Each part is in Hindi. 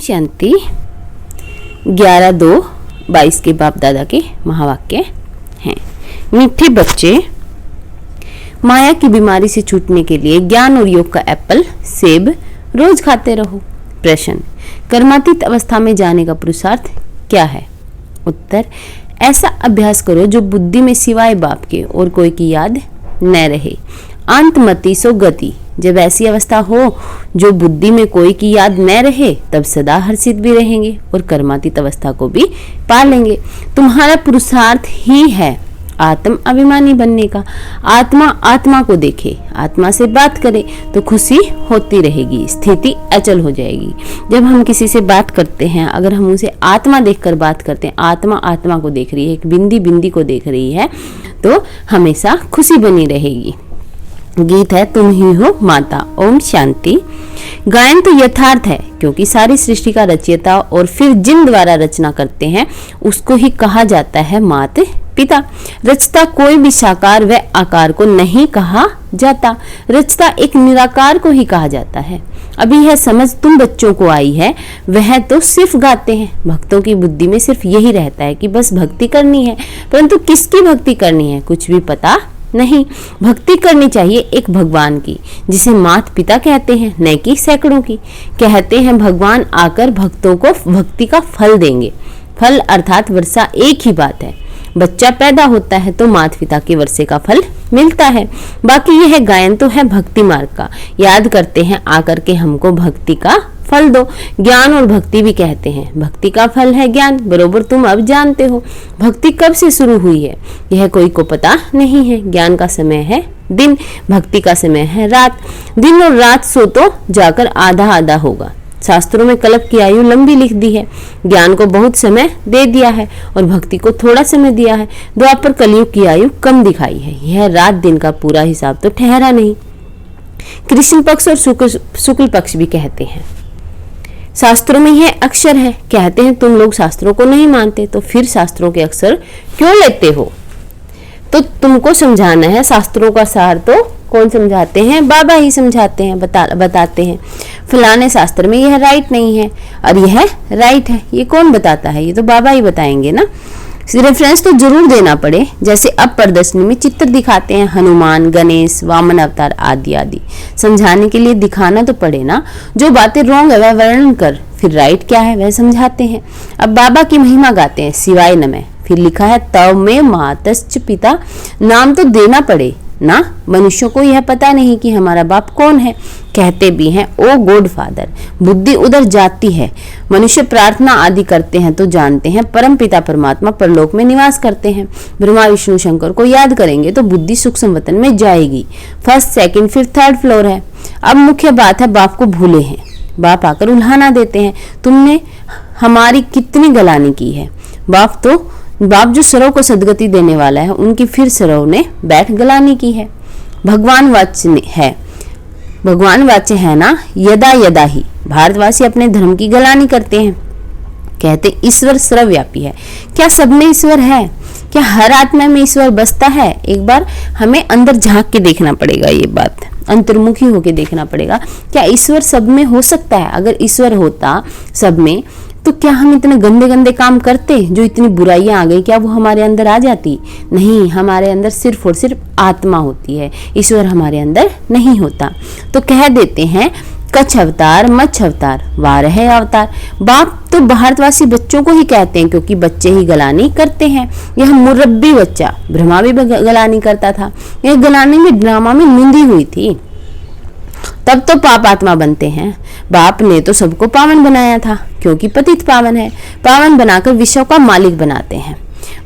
शांति 11/2/22 के बाप दादा के महावाक्य हैं। मीठे बच्चे, माया की बीमारी से छूटने के लिए ज्ञान और योग का एप्पल सेब रोज खाते रहो। प्रश्न, कर्मातीत अवस्था में जाने का पुरुषार्थ क्या है? उत्तर, ऐसा अभ्यास करो जो बुद्धि में सिवाय बाप के और कोई की याद न रहे। अंतमति सो गति। जब ऐसी अवस्था हो जो बुद्धि में कोई की याद न रहे, तब सदा हर्षित भी रहेंगे और कर्मातीत अवस्था को भी पा लेंगे। तुम्हारा पुरुषार्थ ही है आत्म अभिमानी बनने का। आत्मा आत्मा को देखे, आत्मा से बात करे तो खुशी होती रहेगी, स्थिति अचल हो जाएगी। जब हम किसी से बात करते हैं, अगर हम उसे आत्मा देखकर बात करते हैं, आत्मा आत्मा को देख रही है, एक बिंदी बिंदी को देख रही है, तो हमेशा खुशी बनी रहेगी। गीत है तुम ही हो माता। ओम शांति। गायन तो यथार्थ है, क्योंकि सारी सृष्टि का रचयिता और फिर जिन द्वारा रचना करते हैं उसको ही कहा जाता है मात पिता। रचता कोई भी साकार व आकार को नहीं कहा जाता, रचता एक निराकार को ही कहा जाता है। अभी यह समझ तुम बच्चों को आई है, वह तो सिर्फ गाते हैं। भक्तों की बुद्धि में सिर्फ यही रहता है कि बस भक्ति करनी है, परंतु किसकी भक्ति करनी है कुछ भी पता नहीं। भक्ति करनी चाहिए एक भगवान की, जिसे मात पिता कहते हैं, न कि सैकड़ों की। कहते हैं भगवान आकर भक्तों को भक्ति का फल देंगे। फल अर्थात वर्षा एक ही बात है। बच्चा पैदा होता है तो माता पिता के वर्षे का फल मिलता है। बाकी यह गायन तो है भक्ति मार्ग का। याद करते हैं आकर के हमको भक्ति का फल दो। ज्ञान और भक्ति भी कहते हैं, भक्ति का फल है ज्ञान, बरोबर तुम अब जानते हो। भक्ति कब से शुरू हुई है यह कोई को पता नहीं है। ज्ञान का समय है दिन, भक्ति का समय है रात। दिन और रात सो तो जाकर आधा आधा होगा। शास्त्रों में कल्प की आयु लंबी लिख दी है, ज्ञान को बहुत समय दे दिया है और भक्ति को थोड़ा समय दिया है। द्वापर कलयुग की आयु कम दिखाई है। यह रात दिन का पूरा हिसाब तो ठहरा नहीं। कृष्ण पक्ष और शुक्ल पक्ष भी कहते हैं। शास्त्रों में यह अक्षर है। कहते हैं तुम लोग शास्त्रों को नहीं मानते, तो फिर शास्त्रों के अक्षर क्यों लेते हो? तो तुमको समझाना है। शास्त्रों का सार तो कौन समझाते हैं? बाबा ही समझाते हैं, बताते हैं फलाने शास्त्र में यह राइट नहीं है और यह राइट है। ये कौन बताता है? ये तो बाबा ही बताएंगे ना। रेफरेंस तो जरूर देना पड़े। जैसे अब प्रदर्शनी में चित्र दिखाते हैं, हनुमान, गणेश, वामन अवतार आदि आदि। समझाने के लिए दिखाना तो पड़े ना। जो बातें रॉन्ग है वह वर्णन कर, फिर राइट क्या है वह समझाते हैं। अब बाबा की महिमा गाते हैं, शिवाय नमः। फिर लिखा है तव में मातश्च पिता। नाम तो देना पड़े ना। मनुष्यों को यह पता नहीं कि हमारा बाप कौन है। कहते भी हैं ओ गॉड फादर। बुद्धि उधर जाती है। मनुष्य प्रार्थना आदि करते हैं तो जानते हैं परम पिता परमात्मा परलोक में निवास करते हैं। ब्रह्मा विष्णु शंकर को याद करेंगे तो बुद्धि सूक्ष्म वतन में जाएगी। फर्स्ट सेकंड फिर थर्ड फ्लोर है। अब मुख्य बात है बाप को भूले हैं। बाप आकर उल्हाना देते हैं, तुमने हमारी कितनी गलानी की है। बाप जो सरव को सदगति देने वाला है, उनकी फिर सरव ने बैठ गलानी की है। भगवान वाच्य है ना, यदा यदा ही। भारतवासी अपने धर्म की गलानी करते हैं, कहते ईश्वर सर्वव्यापी है। क्या सब में ईश्वर है? क्या हर आत्मा में ईश्वर बसता है? एक बार हमें अंदर झांक के देखना पड़ेगा, ये बात अंतर्मुखी होके देखना पड़ेगा। क्या ईश्वर सब में हो सकता है? अगर ईश्वर होता सब में, तो क्या हम इतने गंदे गंदे काम करते? जो इतनी बुराइयां आ गई, क्या वो हमारे अंदर आ जाती? नहीं, हमारे अंदर सिर्फ और सिर्फ आत्मा होती है, ईश्वर हमारे अंदर नहीं होता। तो कह देते हैं कच्छ अवतार मच्छ अवतार वारह अवतार। बाप तो भारतवासी बच्चों को ही कहते हैं, क्योंकि बच्चे ही गलानी करते हैं। यह मुरब्बी बच्चा, ब्रह्मा भी गलानी करता था। यह गलानी में ड्रामा में निंदी हुई थी, तब तो पाप आत्मा बनते हैं। बाप ने तो सबको पावन बनाया था, क्योंकि पतित पावन है। पावन बनाकर विश्व का मालिक बनाते हैं।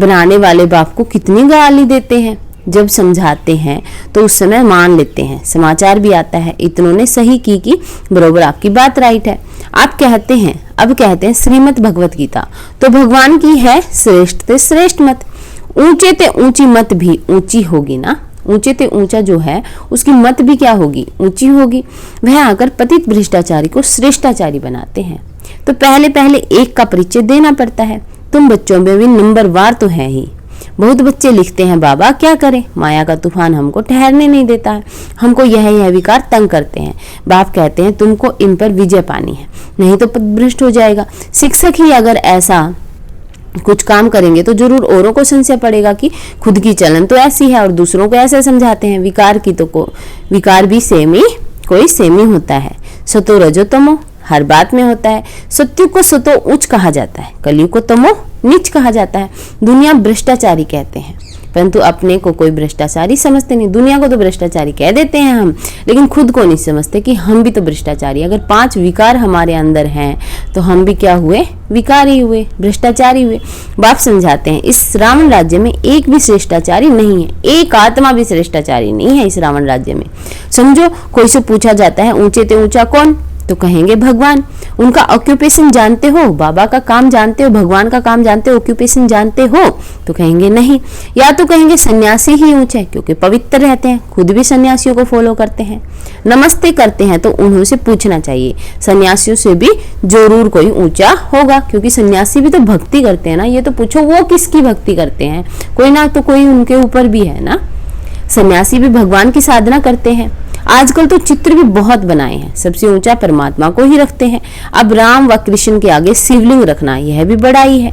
बनाने वाले बाप को कितनी गाली देते हैं। जब समझाते हैं तो उस समय मान लेते हैं। समाचार भी आता है इतनों ने सही की कि बरोबर आपकी बात राइट है। आप कहते हैं, अब कहते हैं श्रीमद् भगवत गीता तो भगवान की है श्रेष्ठ ते श्रेष्ठ मत। ऊंचे ते ऊंची मत भी ऊंची होगी ना। ऊंचे ते ऊंचा जो है उसकी मत भी क्या होगी? ऊंची होगी। वह आकर पतित भ्रष्टाचारी को श्रेष्ठाचारी बनाते हैं। तो पहले एक का परिचय देना पड़ता है। तुम बच्चों में भी नंबर वार तो है ही। बहुत बच्चे लिखते हैं, बाबा क्या करें, माया का तूफान हमको ठहरने नहीं देता है, हमको यह विकार तंग करते हैं। बाप कहते हैं तुमको इन पर विजय पानी है, नहीं तो पथभ्रष्ट हो जाएगा। शिक्षक ही अगर ऐसा कुछ काम करेंगे तो जरूर औरों को संशय पड़ेगा कि खुद की चलन तो ऐसी है और दूसरों को ऐसे समझाते हैं। विकार की तो विकार भी सेम ही कोई सेम ही होता है। सतो रजो तमो हर बात में होता है। सत्युग को सतो उच्च कहा जाता है, कलयुग को तमो नीच कहा जाता है। दुनिया भ्रष्टाचारी कहते हैं, परंतु अपने को कोई भ्रष्टाचारी समझते नहीं। दुनिया को तो भ्रष्टाचारी कह देते हैं हम, लेकिन खुद को नहीं समझते कि हम भी तो भ्रष्टाचारी। अगर 5 विकार हमारे अंदर हैं तो हम भी क्या हुए, विकारी हुए, भ्रष्टाचारी हुए। बाप समझाते हैं इस रावण राज्य में एक भी श्रेष्ठाचारी नहीं है, एक आत्मा भी श्रेष्ठाचारी नहीं है इस रावण राज्य में। समझो कोई से पूछा जाता है ऊंचे ते ऊंचा कौन, तो कहेंगे भगवान। उनका ऑक्यूपेशन जानते हो, बाबा का काम जानते हो, भगवान का काम जानते हो, ऑक्यूपेशन जानते हो, तो कहेंगे नहीं। या तो कहेंगे सन्यासी ही ऊंचे क्योंकि पवित्र रहते हैं, खुद भी सन्यासियों को फॉलो करते हैं। नमस्ते करते हैं तो उन्हों से पूछना चाहिए, सन्यासियों से भी जरूर कोई ऊंचा होगा क्योंकि सन्यासी भी तो भक्ति करते हैं ना। ये तो पूछो वो किसकी भक्ति करते हैं, कोई ना तो कोई उनके ऊपर भी है ना। सन्यासी भी भगवान की साधना करते हैं। आजकल तो चित्र भी बहुत बनाए हैं, सबसे ऊंचा परमात्मा को ही रखते हैं। अब राम व कृष्ण के आगे शिवलिंग रखना यह भी बड़ाई है।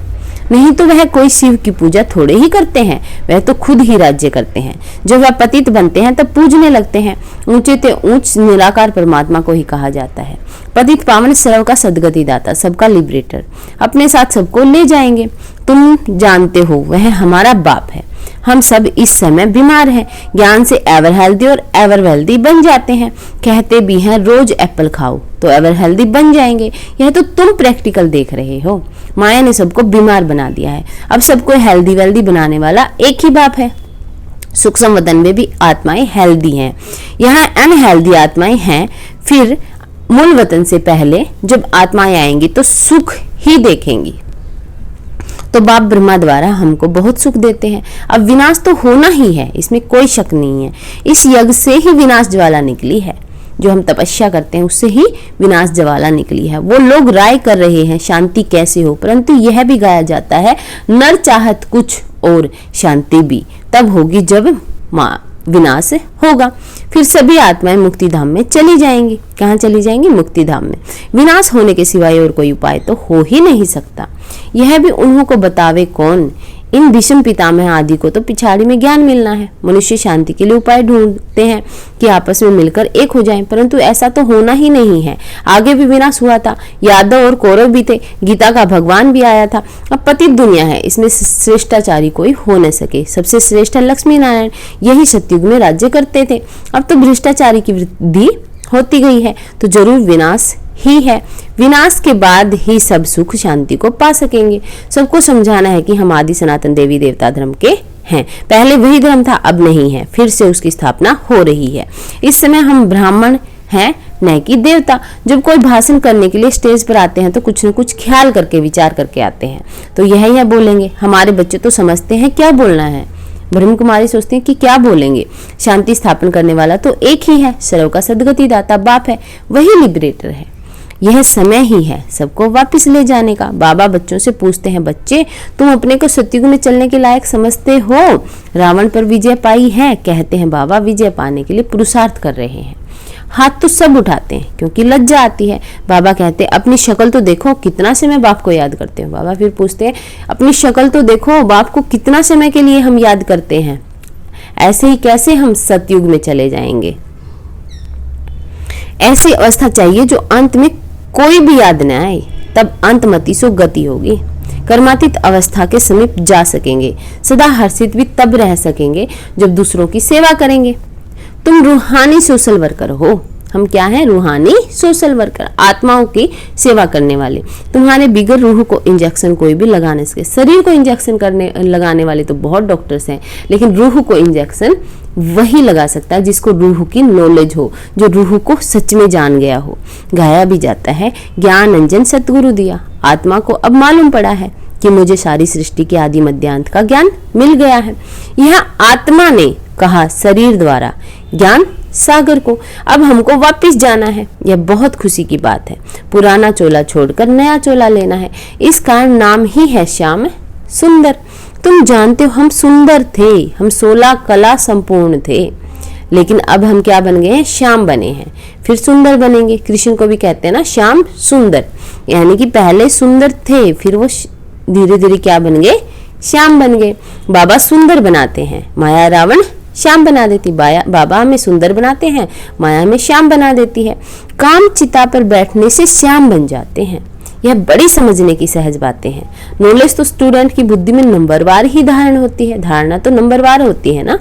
नहीं तो वह कोई शिव की पूजा थोड़े ही करते हैं, वह तो खुद ही राज्य करते हैं। जब वह पतित बनते हैं तब पूजने लगते हैं। ऊंचे ते ऊंच निराकार परमात्मा को ही कहा जाता है। पतित पावन सर्व का सदगति दाता, सबका लिबरेटर, अपने साथ सबको ले जाएंगे। तुम जानते हो वह हमारा बाप है। हम सब इस समय बीमार हैं, ज्ञान से एवर हेल्दी और एवर वेल्दी बन जाते हैं। कहते भी हैं रोज एप्पल खाओ तो एवर हेल्दी बन जाएंगे। यह तो तुम प्रैक्टिकल देख रहे हो। माया ने सबको बीमार बना दिया है, अब सबको हेल्दी वेल्दी बनाने वाला एक ही बाप है। सूक्ष्म वतन में भी आत्माएं हेल्दी हैं, यहाँ अनहेल्दी आत्माएं हैं। फिर मूल वतन से पहले जब आत्माएं आएंगी तो सुख ही देखेंगी। तो बाप ब्रह्मा द्वारा हमको बहुत सुख देते हैं। अब विनाश तो होना ही है, इसमें कोई शक नहीं है। इस यज्ञ से ही विनाश ज्वाला निकली है, जो हम तपस्या करते हैं उससे ही विनाश ज्वाला निकली है। वो लोग राय कर रहे हैं शांति कैसे हो, परंतु यह भी गाया जाता है नर चाहत कुछ और शांति भी तब होगी जब विनाश होगा। फिर सभी आत्माएं मुक्ति धाम में चली जाएंगी। कहाँ चली जाएंगी? मुक्ति धाम में। विनाश होने के सिवाय और कोई उपाय तो हो ही नहीं सकता। यह भी उन्हों को बतावे कौन। इन विषम पितामह आदि को तो पिछाड़ी में ज्ञान मिलना है। मनुष्य शांति के लिए उपाय ढूंढते हैं कि आपस में मिलकर एक हो जाएं, परंतु ऐसा तो होना ही नहीं है। आगे भी विनाश हुआ था, यादव और कौरव भी थे, गीता का भगवान भी आया था। अब पतित दुनिया है, इसमें श्रेष्ठाचारी कोई हो न सके। सबसे श्रेष्ठ लक्ष्मी नारायण, यही सतयुग में राज्य करते थे। अब तो भ्रष्टाचारी की वृद्धि होती गई है, तो जरूर विनाश ही है। विनाश के बाद ही सब सुख शांति को पा सकेंगे। सबको समझाना है कि हम आदि सनातन देवी देवता धर्म के हैं। पहले वही धर्म था, अब नहीं है, फिर से उसकी स्थापना हो रही है। इस समय हम ब्राह्मण हैं, न कि देवता। जब कोई भाषण करने के लिए स्टेज पर आते हैं तो कुछ न कुछ ख्याल करके विचार करके आते हैं, तो यही बोलेंगे। हमारे बच्चे तो समझते हैं क्या बोलना है। ब्रह्म कुमारी सोचती है कि क्या बोलेंगे। शांति स्थापन करने वाला तो एक ही है, सर्व का सदगति दाता बाप है, वही लिबरेटर है। यह समय ही है सबको वापस ले जाने का। बाबा बच्चों से पूछते हैं, बच्चे तुम अपने को सतयुग में चलने के लायक समझते हो? रावण पर विजय पाई है? कहते हैं बाबा विजय पाने के लिए पुरुषार्थ कर रहे हैं। हाथ तो सब उठाते हैं क्योंकि लज्जा आती है। बाबा कहते हैं अपनी शक्ल तो देखो, कितना समय बाप को याद करते हो। बाबा फिर पूछते हैं अपनी शक्ल तो देखो, बाप को कितना समय के लिए हम याद करते हैं। ऐसे ही कैसे हम सतयुग में चले जाएंगे। ऐसी अवस्था चाहिए जो अंत में कोई भी याद न आए, तब अंतमति सो गति होगी। कर्मातीत अवस्था के समीप जा सकेंगे। सदा हर्षित भी तब रह सकेंगे जब दूसरों की सेवा करेंगे। तुम रूहानी सोशल वर्कर हो। हम क्या हैं? रूहानी सोशल वर्कर, आत्माओं की सेवा करने वाले। तुम्हारे बिगर रूह को इंजेक्शन कोई भी लगा नहीं सके। शरीर को इंजेक्शन लगाने वाले तो बहुत डॉक्टर्स हैं, लेकिन रूह को इंजेक्शन वही लगा सकता है जिसको रूह की नॉलेज हो, जो रूह को सच में जान गया हो। गाया भी जाता है, ज्ञान अंजन सतगुरु दिया। आत्मा को अब मालूम पड़ा है कि मुझे सारी सृष्टि के आदि मध्यांत का ज्ञान मिल गया है। यह आत्मा ने कहा शरीर द्वारा ज्ञान सागर को। अब हमको वापस जाना है, यह बहुत खुशी की बात है। पुराना चोला छोड़कर नया चोला लेना है। इस कारण नाम ही है श्याम सुंदर। तुम जानते हो हम सुंदर थे, हम 16 कला संपूर्ण थे, लेकिन अब हम क्या बन गए हैं, श्याम बने हैं, फिर सुंदर बनेंगे। कृष्ण को भी कहते हैं ना श्याम सुंदर, यानी कि पहले सुंदर थे, फिर वो धीरे धीरे क्या बन गए, श्याम बन गए। बाबा सुंदर बनाते हैं, माया रावण श्याम बना देती। बाबा हमें सुंदर बनाते हैं, माया में श्याम बना देती है। काम चिता पर बैठने से श्याम बन जाते हैं। यह बड़ी समझने की सहज बातें हैं। नॉलेज तो स्टूडेंट की बुद्धि में नंबरवार ही धारण होती है, धारणा तो नंबरवार होती है ना।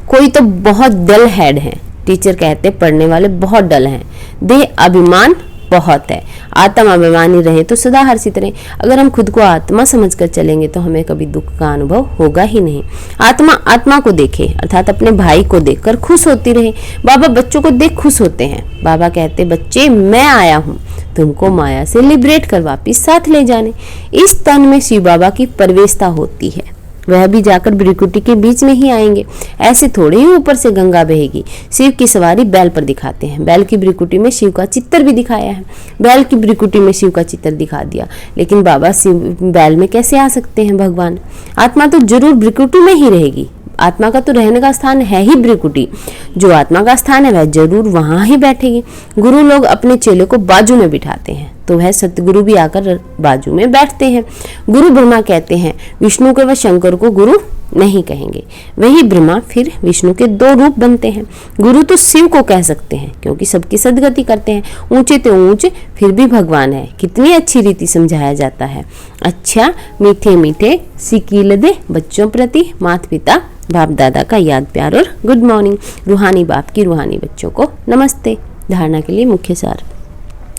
कोई तो बहुत डल हेड है, टीचर कहते हैं पढ़ने वाले बहुत डल हैं, देह अभिमान बहुत है। आत्मा अभिमानी रहे तो सदा हर्षित रहे। अगर हम खुद को आत्मा समझकर चलेंगे तो हमें कभी दुख का अनुभव होगा ही नहीं। आत्मा आत्मा को देखे, अर्थात अपने भाई को देखकर खुश होती रहे। बाबा बच्चों को देख खुश होते हैं। बाबा कहते बच्चे मैं आया हूँ तुमको माया से लिबरेट कर वापिस साथ ले जाने। इस तन में शिव बाबा की प्रवेशता होती है, वह भी जाकर भ्रिकुटी के बीच में ही आएंगे। ऐसे थोड़े ही ऊपर से गंगा बहेगी। शिव की सवारी बैल पर दिखाते हैं, बैल की भ्रिकुटी में शिव का चित्र भी दिखाया है, बैल की भ्रिकुटी में शिव का चित्र दिखा दिया। लेकिन बाबा शिव बैल में कैसे आ सकते हैं भगवान? आत्मा तो जरूर भ्रिकुटी में ही रहेगी। आत्मा का तो रहने का स्थान है ही भ्रिकुटी। जो आत्मा का स्थान है वह जरूर वहां ही बैठेगी। गुरु लोग अपने चेले को बाजू में बिठाते हैं तो वह सतगुरु भी आकर बाजू में बैठते हैं। गुरु ब्रह्मा कहते हैं, विष्णु को व शंकर को गुरु नहीं कहेंगे। वही ब्रह्मा फिर विष्णु के 2 रूप बनते हैं। गुरु तो शिव को कह सकते हैं क्योंकि सबकी सदगति करते हैं। ऊंचे तो ऊंचे फिर भी भगवान है। कितनी अच्छी रीति समझाया जाता है। अच्छा मीठे मीठे सिकील दे बच्चों प्रति माता पिता बाप दादा का याद प्यार और गुड मॉर्निंग। रूहानी बाप की रूहानी बच्चों को नमस्ते। धारणा के लिए मुख्य सार,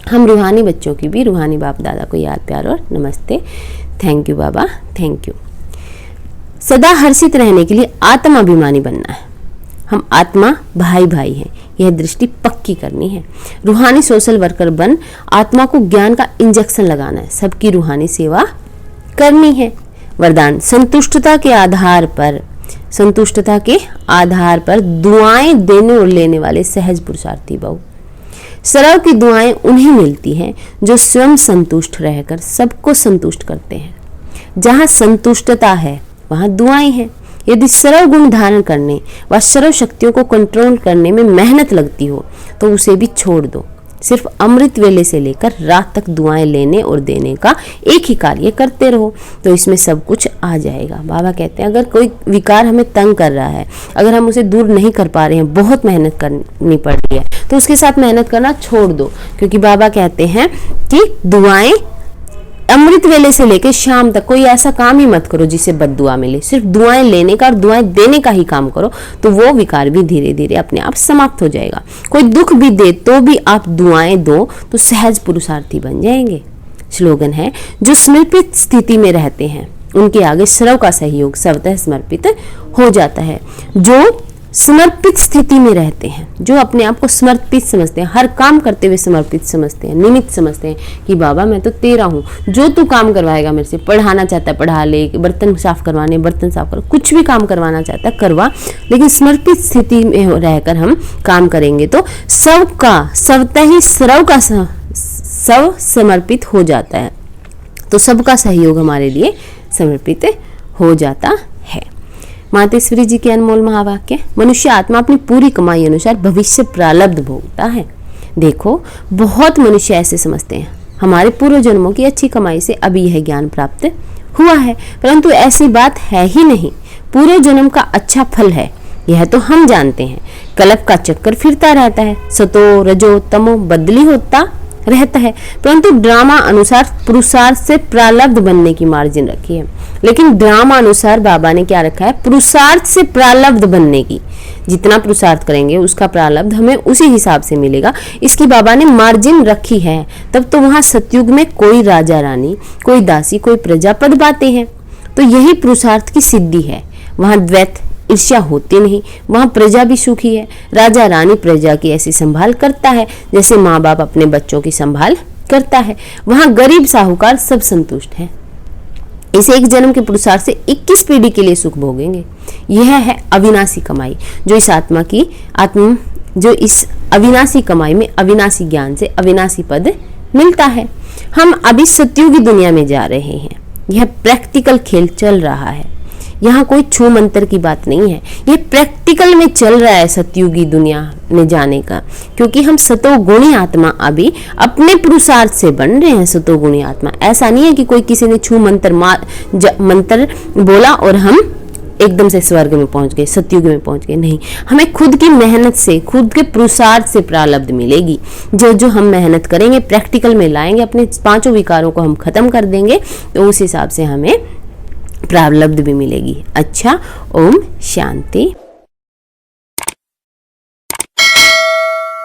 हम रूहानी बच्चों की भी रूहानी बाप दादा को याद प्यार और नमस्ते। Thank you Baba, thank you. सदा हर्षित रहने के लिए आत्म अभिमानी बनना है। हम आत्मा भाई भाई हैं, यह दृष्टि पक्की करनी है। रूहानी सोशल वर्कर बन आत्मा को ज्ञान का इंजेक्शन लगाना है, सबकी रूहानी सेवा करनी है। वरदान, संतुष्टता के आधार पर दुआएं देने और लेने वाले सहज पुरुषार्थी बहु। सरव की दुआएं उन्हें मिलती हैं जो स्वयं संतुष्ट रहकर सबको संतुष्ट करते हैं। जहां संतुष्टता है वहां दुआएं हैं। यदि सरव गुण धारण करने व सरव शक्तियों को कंट्रोल करने में मेहनत लगती हो तो उसे भी छोड़ दो। सिर्फ अमृत वेले से लेकर रात तक दुआएं लेने और देने का एक ही कार्य करते रहो तो इसमें सब कुछ आ जाएगा। बाबा कहते हैं अगर कोई विकार हमें तंग कर रहा है, अगर हम उसे दूर नहीं कर पा रहे हैं, बहुत मेहनत करनी पड़ रही है, तो उसके साथ मेहनत करना छोड़ दो। क्योंकि बाबा कहते हैं कि दुआएं अमृत वेले से लेकर शाम तक कोई ऐसा काम ही मत करो जिससे बद्दुआ मिले। सिर्फ दुआएं लेने का और दुआएं देने का ही काम करो तो वो विकार भी धीरे धीरे अपने आप समाप्त हो जाएगा। कोई दुख भी दे तो भी आप दुआएं दो तो सहज पुरुषार्थी बन जाएंगे। स्लोगन है, जो समर्पित स्थिति में रहते हैं उनके आगे सर्व का सहयोग स्वतः समर्पित हो जाता है। जो समर्पित स्थिति में रहते हैं, जो अपने आप को समर्पित समझते हैं, हर काम करते हुए समर्पित समझते हैं, निमित्त समझते हैं कि बाबा मैं तो तेरा हूँ, जो तू काम करवाएगा मेरे से, पढ़ाना चाहता है पढ़ा ले, बर्तन साफ करवाने बर्तन साफ कर, कुछ भी काम करवाना चाहता है करवा, लेकिन समर्पित स्थिति में रहकर हम काम करेंगे तो सबका स्वतः ही सर्व का सब समर्पित हो जाता है, तो सबका सहयोग हमारे लिए समर्पित हो जाता है। मातेश्वरी जी के अनमोल महावाक्य, मनुष्य आत्मा अपनी पूरी कमाई अनुसार भविष्य प्रारब्ध भोगता है। देखो बहुत मनुष्य ऐसे समझते हैं हमारे पूर्व जन्मों की अच्छी कमाई से अभी यह ज्ञान प्राप्त हुआ है, परंतु ऐसी बात है ही नहीं। पूर्व जन्म का अच्छा फल है यह तो हम जानते हैं। कल्प का चक्कर फिरता रहता है, सतो रजो तमो बदली होता रहता है, परंतु ड्रामा अनुसार पुरुषार्थ से प्रारब्ध बनने की मार्जिन रखी है। लेकिन ड्रामा अनुसार बाबा ने क्या रखा है, पुरुषार्थ से प्रारब्ध बनने की। जितना पुरुषार्थ करेंगे उसका प्रारब्ध हमें उसी हिसाब से मिलेगा, इसकी बाबा ने मार्जिन रखी है। तब तो वहां सतयुग में कोई राजा रानी, कोई दासी, कोई प्रजा पद पाते हैं, तो यही पुरुषार्थ की सिद्धि है। वहां द्वैत ईर्ष्या होती नहीं, वहां प्रजा भी सुखी है। राजा रानी प्रजा की ऐसी संभाल करता है जैसे माँ बाप अपने बच्चों की संभाल करता है। वहां गरीब साहूकार सब संतुष्ट हैं। इस एक जन्म के पुरुषार्थ से 21 पीढ़ी के लिए सुख भोगेंगे। यह है अविनाशी कमाई जो इस अविनाशी कमाई में अविनाशी ज्ञान से अविनाशी पद मिलता है। हम अभी सतयुगी दुनिया में जा रहे हैं। यह प्रैक्टिकल खेल चल रहा है। यहाँ कोई छू मंतर की बात नहीं है, ये प्रैक्टिकल में चल रहा है सतयुगी दुनिया में जाने का, क्योंकि हम सतोगुणी आत्मा अभी अपने पुरुषार्थ से बन रहे हैं सतोगुणी आत्मा। ऐसा नहीं है कि कोई किसी ने छू मंत्र मंत्र बोला और हम एकदम से स्वर्ग में पहुंच गए, सतयुग में पहुंच गए। नहीं, हमें खुद की मेहनत से, खुद के पुरुषार्थ से प्रारब्ध मिलेगी। जो जो हम मेहनत करेंगे, प्रैक्टिकल में लाएंगे, अपने 5 विकारों को हम खत्म कर देंगे, तो उस हिसाब से हमें प्रारब्ध भी मिलेगी। अच्छा, ओम शांति।